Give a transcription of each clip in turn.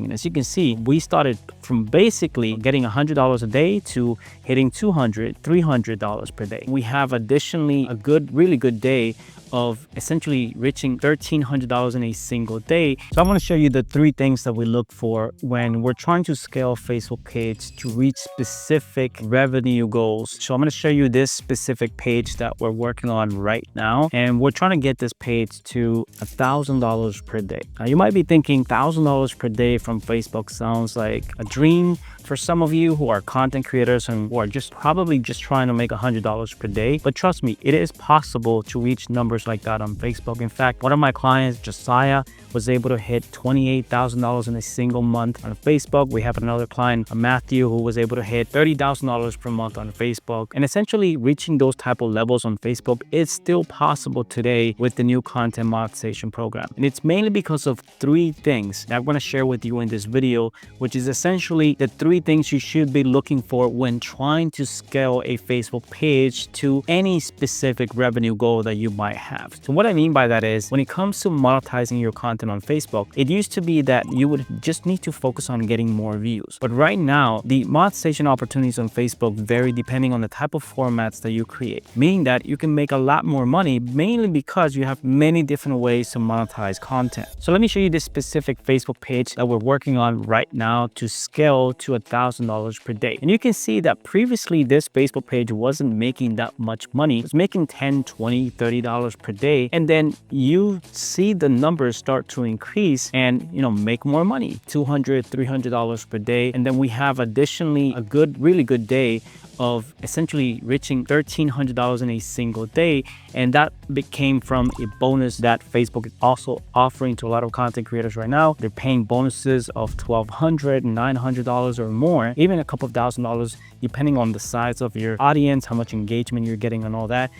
And as you can see, we started from basically getting $100 a day to hitting $200, $300 per day. We have additionally a really good day of essentially reaching $1,300 in a single day. So I want to show you the 3 things that we look for when we're trying to scale Facebook page to reach specific revenue goals. So I'm going to show you this specific page that we're working on right now, and we're trying to get this page to $1,000 per day. Now you might be thinking $1,000 per day from Facebook sounds like a dream for some of you who are content creators and who are probably just trying to make $100 per day. But trust me, it is possible to reach numbers like that on Facebook. In fact, one of my clients, Josiah, was able to hit $28,000 in a single month on Facebook. We have another client, Matthew, who was able to hit $30,000 per month on Facebook. And essentially reaching those type of levels on Facebook is still possible today with the new content monetization program. And it's mainly because of 3 things that I'm going to share with you in this video, which is essentially the 3 things you should be looking for when trying to scale a Facebook page to any specific revenue goal that you might have. So what I mean by that is when it comes to monetizing your content on Facebook, it used to be that you would just need to focus on getting more views. But right now, the monetization opportunities on Facebook vary depending on the type of formats that you create, meaning that you can make a lot more money mainly because you have many different ways to monetize content. So let me show you this specific Facebook page that we're working on right now to scale to $1,000 per day. And you can see that previously this Facebook page wasn't making that much money. It was making $10, $20, $30 per day. And then you see the numbers start to increase and, make more money, $200, $300 per day. And then we have additionally a really good day of essentially reaching $1,300 in a single day. And that became from a bonus that Facebook is also offering to a lot of content creators right now. They're paying bonuses of $1,200, $900 or more, even a couple of $1,000, depending on the size of your audience, how much engagement you're getting and all that.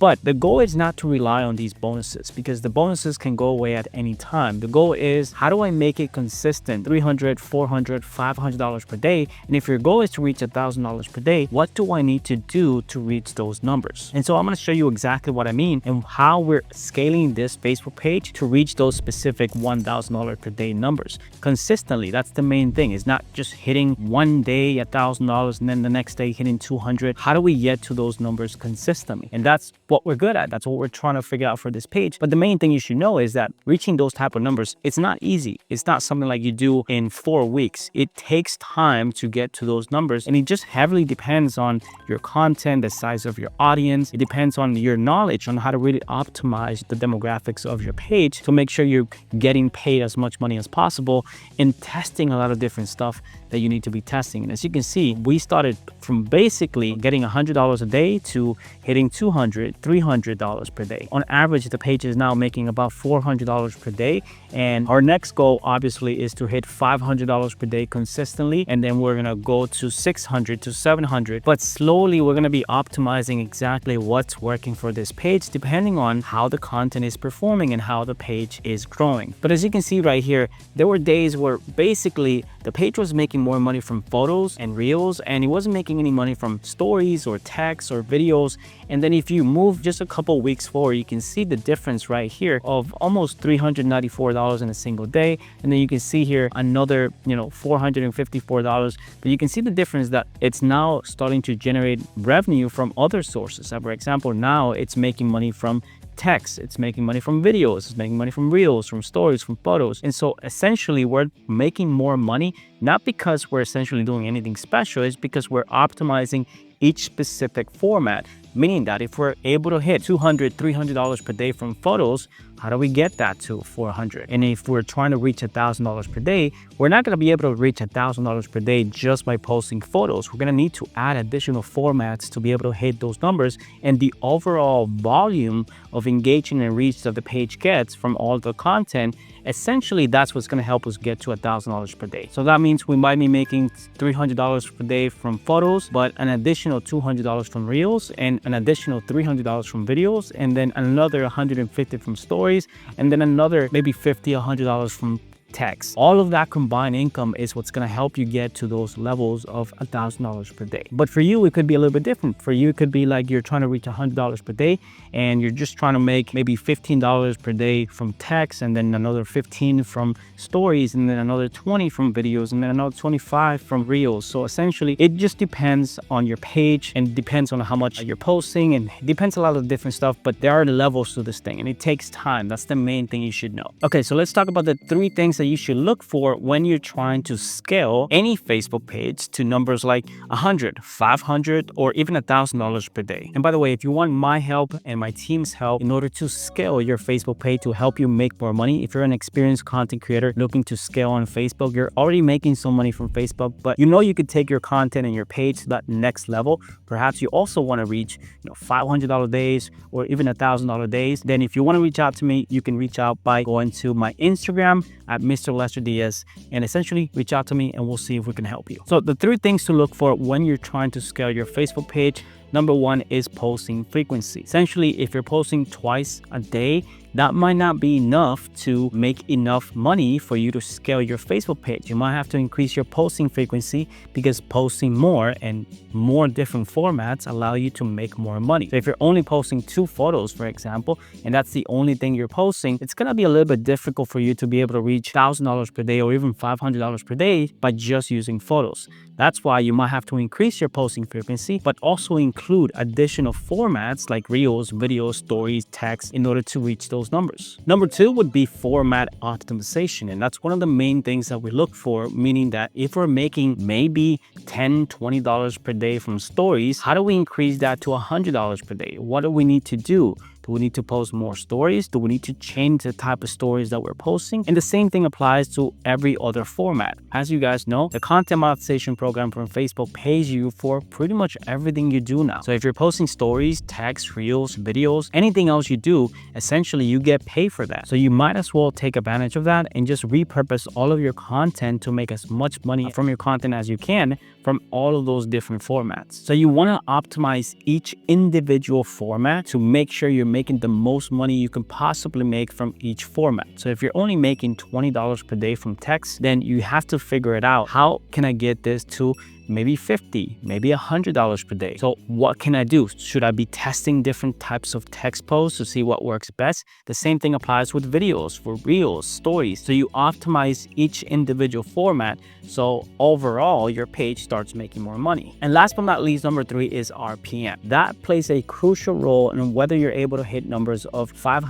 But the goal is not to rely on these bonuses because the bonuses can go away at any time. The goal is, how do I make it consistent? $300, $400, $500 per day. And if your goal is to reach $1,000 per day, what do I need to do to reach those numbers? And so I'm going to show you exactly what I mean and how we're scaling this Facebook page to reach those specific $1,000 per day numbers consistently. That's the main thing. It's not just hitting one day $1,000 and then the next day hitting 200. How do we get to those numbers consistently? And that's what we're good at. That's what we're trying to figure out for this page. But the main thing you should know is that reaching those type of numbers, it's not easy. It's not something like you do in 4 weeks. It takes time to get to those numbers, and it just heavily depends on your content, the size of your audience. It depends on your knowledge on how to really optimize the demographics of your page to make sure you're getting paid as much money as possible and testing a lot of different stuff that you need to be testing. And as you can see, we started from basically getting $100 a day to hitting $200, $300 per day. On average, the page is now making about $400 per day. And our next goal obviously is to hit $500 per day consistently. And then we're gonna go to $600 to $700. But slowly we're gonna be optimizing exactly what's working for this page depending on how the content is performing and how the page is growing. But as you can see right here, there were days where basically the page was making more money from photos and reels, and it wasn't making any money from stories or text or videos. And then if you move just a couple weeks forward, you can see the difference right here of almost $394 in a single day. And then you can see here another, $454. But you can see the difference that it's now starting to generate revenue from other sources. For example, now it's making money from text, it's making money from videos, it's making money from reels, from stories, from photos. And so essentially we're making more money, not because we're essentially doing anything special, it's because we're optimizing each specific format. Meaning that if we're able to hit $200, $300 per day from photos, how do we get that to $400? And if we're trying to reach $1,000 per day, we're not going to be able to reach $1,000 per day just by posting photos. We're going to need to add additional formats to be able to hit those numbers. And the overall volume of engagement and reach that the page gets from all the content, essentially that's what's going to help us get to $1,000 per day. So that means we might be making $300 per day from photos, but an additional $200 from reels, and an additional $300 from videos, and then another $150 from stories, and then another maybe $50, $100 from text. All of that combined income is what's going to help you get to those levels of $1,000 per day. But for you, it could be a little bit different. For you, it could be like you're trying to reach $100 per day and you're just trying to make maybe $15 per day from text, and then another 15 from stories, and then another 20 from videos, and then another 25 from reels. So essentially, it just depends on your page and depends on how much you're posting, and it depends a lot of different stuff, but there are levels to this thing and it takes time. That's the main thing you should know. Okay, so let's talk about the 3 things that you should look for when you're trying to scale any Facebook page to numbers like 100, 500, or even $1,000 per day. And by the way, if you want my help and my team's help in order to scale your Facebook page to help you make more money, if you're an experienced content creator looking to scale on Facebook, you're already making some money from Facebook, but you know you could take your content and your page to that next level. Perhaps you also want to reach $500 days or even $1,000 days. Then if you want to reach out to me, you can reach out by going to my Instagram at Mr. Lester Diaz and essentially reach out to me and we'll see if we can help you. So the 3 things to look for when you're trying to scale your Facebook page. Number 1 is posting frequency. Essentially, if you're posting twice a day, that might not be enough to make enough money for you to scale your Facebook page. You might have to increase your posting frequency because posting more and more different formats allow you to make more money. So if you're only posting 2 photos, for example, and that's the only thing you're posting, it's gonna be a little bit difficult for you to be able to reach $1,000 per day or even $500 per day by just using photos. That's why you might have to increase your posting frequency, but also include additional formats like reels, videos, stories, text in order to reach those numbers. Number 2 would be format optimization. And that's one of the main things that we look for, meaning that if we're making maybe $10, $20 per day from stories, how do we increase that to $100 per day? What do we need to do? Do we need to post more stories? Do we need to change the type of stories that we're posting? And the same thing applies to every other format. As you guys know, the content monetization program from Facebook pays you for pretty much everything you do now. So if you're posting stories, text, reels, videos, anything else you do, essentially you get paid for that. So you might as well take advantage of that and just repurpose all of your content to make as much money from your content as you can from all of those different formats. So you want to optimize each individual format to make sure you're making the most money you can possibly make from each format. So if you're only making $20 per day from text, then you have to figure it out. How can I get this to maybe $50, maybe $100 per day? So what can I do? Should I be testing different types of text posts to see what works best? The same thing applies with videos, for reels, stories. So you optimize each individual format so overall your page starts making more money. And last but not least, number 3 is RPM. That plays a crucial role in whether you're able to hit numbers of $500,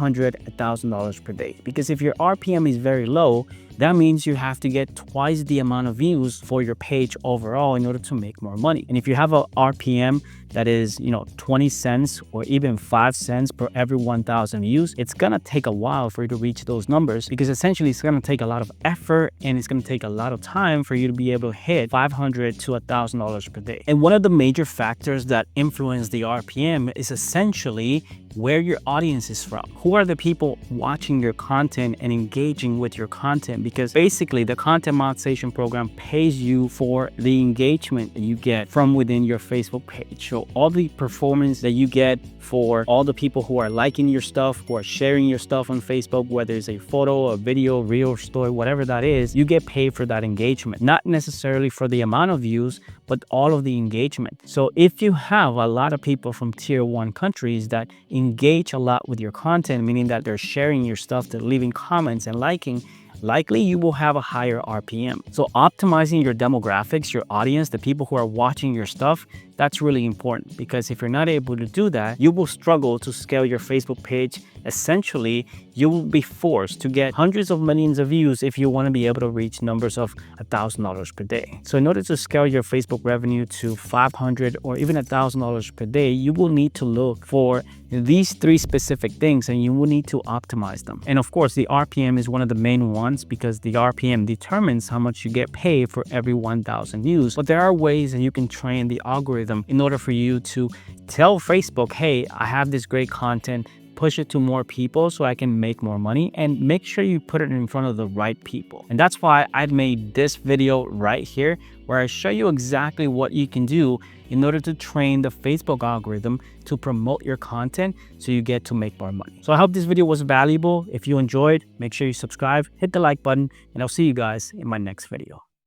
$1,000 per day. Because if your RPM is very low, that means you have to get twice the amount of views for your page overall in order to make more money. And if you have a RPM that is, 20 cents or even 5 cents per every 1,000 views, it's gonna take a while for you to reach those numbers because essentially it's gonna take a lot of effort and it's gonna take a lot of time for you to be able to hit $500 to $1,000 per day. And one of the major factors that influence the RPM is essentially where your audience is from. Who are the people watching your content and engaging with your content? Because basically the content monetization program pays you for the engagement that you get from within your Facebook page. So all the performance that you get for all the people who are liking your stuff, who are sharing your stuff on Facebook, whether it's a photo, a video, reel, story, whatever that is, you get paid for that engagement. Not necessarily for the amount of views, but all of the engagement. So if you have a lot of people from tier 1 countries that engage a lot with your content, meaning that they're sharing your stuff, they're leaving comments and liking, likely you will have a higher RPM. So optimizing your demographics, your audience, the people who are watching your stuff, that's really important because if you're not able to do that, you will struggle to scale your Facebook page. Essentially, you will be forced to get hundreds of millions of views if you want to be able to reach numbers of $1,000 per day. So in order to scale your Facebook revenue to $500 or even $1,000 per day, you will need to look for these 3 specific things and you will need to optimize them. And of course, the RPM is one of the main ones because the RPM determines how much you get paid for every 1,000 views. But there are ways that you can train the algorithm in order for you to tell Facebook, hey, I have this great content. push it to more people so I can make more money, and make sure you put it in front of the right people. And that's why I've made this video right here, where I show you exactly what you can do in order to train the Facebook algorithm to promote your content so you get to make more money. So I hope this video was valuable. If you enjoyed, make sure you subscribe, hit the like button, and I'll see you guys in my next video.